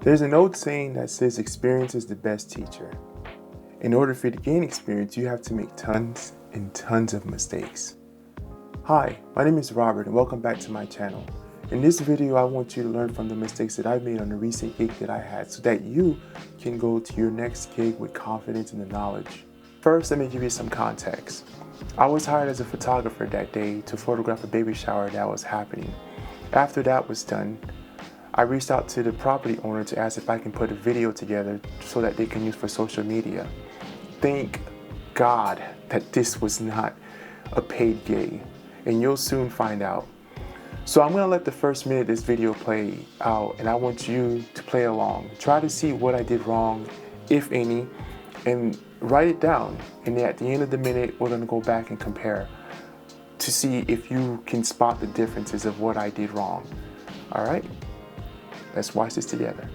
There's an old saying that says experience is the best teacher. In order for you to gain experience, you have to make tons and tons of mistakes. Hi, my name is Robert and welcome back to my channel. In this video, I want you to learn from the mistakes that I've made on the recent gig that I had so that you can go to your next gig with confidence and the knowledge. First, let me give you some context. I was hired as a photographer that day to photograph a baby shower that was happening. After that was done, I reached out to the property owner to ask if I can put a video together so that they can use for social media. Thank God that this was not a paid gig, and you'll soon find out. So I'm gonna let the first minute of this video play out, and I want you to play along. Try to see what I did wrong, if any, and write it down. And at the end of the minute, we're gonna go back and compare to see if you can spot the differences of what I did wrong. All right? Let's watch this together.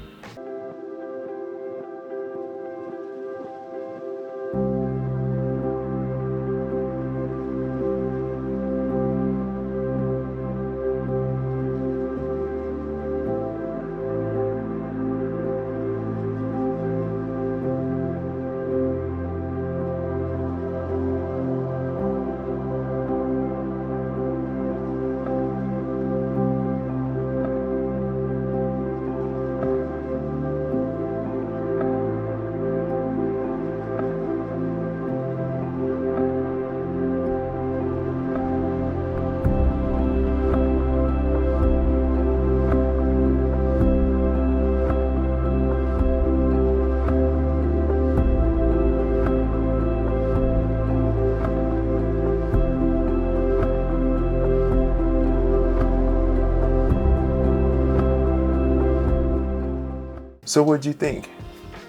So what'd you think?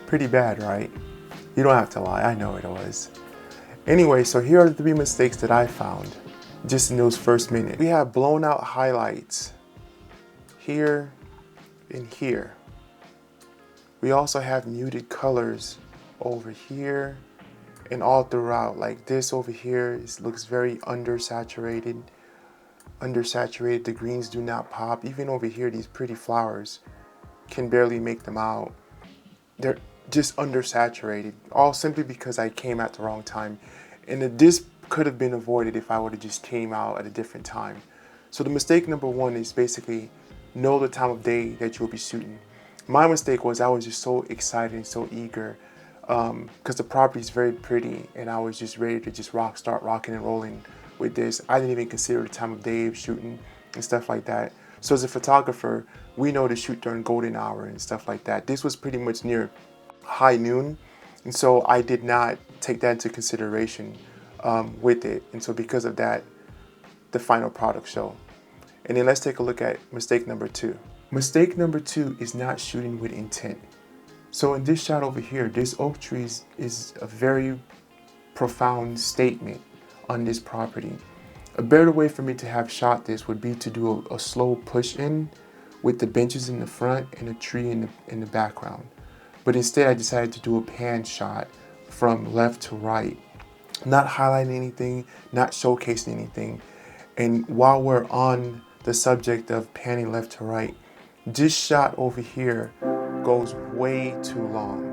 Pretty bad, right? You don't have to lie, I know it was. Anyway, so here are the 3 mistakes that I found just in those first minutes. We have blown out highlights here and here. We also have muted colors over here and all throughout. Like this over here looks very undersaturated. The greens do not pop. Even over here, these pretty flowers can barely make them out. They're just undersaturated, all simply because I came at the wrong time. And this could have been avoided if I would have just came out at a different time. So the mistake number 1 is basically know the time of day that you'll be shooting. My mistake was I was just so excited and so eager because the property is very pretty and I was just ready to just start rocking and rolling with this. I didn't even consider the time of day of shooting and stuff like that. So as a photographer, we know to shoot during golden hour and stuff like that. This was pretty much near high noon, and so I did not take that into consideration with it. And so because of that, the final product show. And then let's take a look at mistake number 2. Mistake number 2 is not shooting with intent. So in this shot over here, this oak tree is a very profound statement on this property. A better way for me to have shot this would be to do a slow push in with the benches in the front and a tree in the background. But instead I decided to do a pan shot from left to right, not highlighting anything, not showcasing anything. And while we're on the subject of panning left to right, this shot over here goes way too long.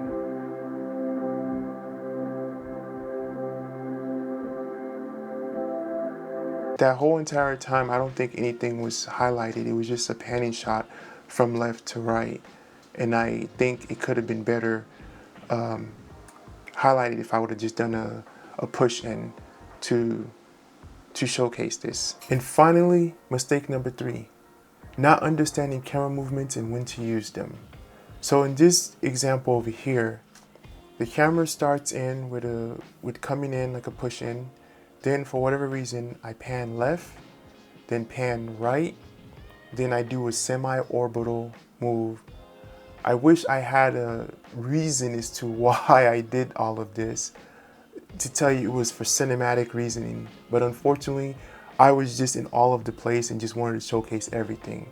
That whole entire time, I don't think anything was highlighted. It was just a panning shot from left to right. And I think it could have been better highlighted if I would have just done a push in to showcase this. And finally, mistake number 3, not understanding camera movements and when to use them. So in this example over here, the camera starts in with coming in like a push in. Then for whatever reason, I pan left, then pan right, then I do a semi-orbital move. I wish I had a reason as to why I did all of this, to tell you it was for cinematic reasoning, but unfortunately, I was just in all of the place and just wanted to showcase everything.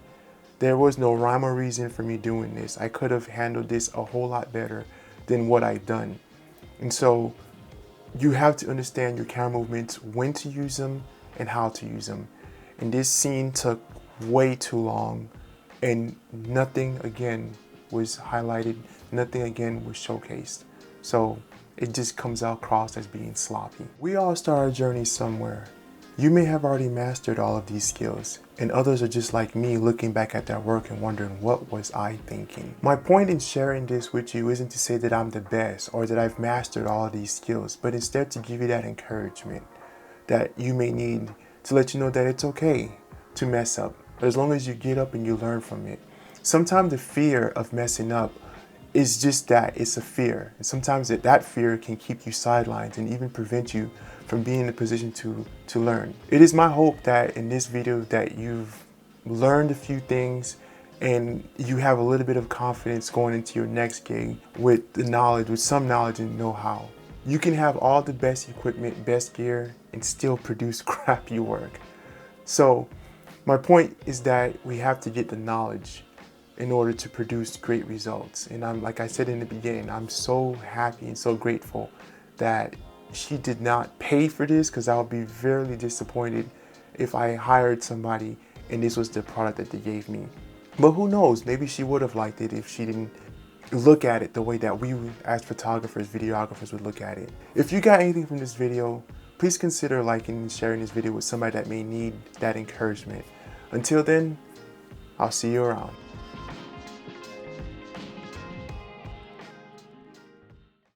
There was no rhyme or reason for me doing this. I could have handled this a whole lot better than what I've done. And so you have to understand your camera movements, when to use them and how to use them. And this scene took way too long and nothing, again, was highlighted, nothing again was showcased. So it just comes out across as being sloppy. We all start our journey somewhere. You may have already mastered all of these skills, and others are just like me looking back at their work and wondering, what was I thinking? My point in sharing this with you isn't to say that I'm the best or that I've mastered all of these skills, but instead to give you that encouragement that you may need to let you know that it's okay to mess up, but as long as you get up and you learn from it. Sometimes the fear of messing up is just that, it's a fear. And sometimes that fear can keep you sidelined and even prevent you from being in a position to learn. It is my hope that in this video that you've learned a few things and you have a little bit of confidence going into your next gig with the knowledge, with some knowledge and know-how. You can have all the best equipment, best gear, and still produce crappy work. So my point is that we have to get the knowledge in order to produce great results. And I'm, like I said in the beginning, I'm so happy and so grateful that she did not pay for this, because I would be very disappointed if I hired somebody and this was the product that they gave me. But who knows, maybe she would have liked it if she didn't look at it the way that we as photographers, videographers would look at it. If you got anything from this video, please consider liking and sharing this video with somebody that may need that encouragement. Until then, I'll see you around.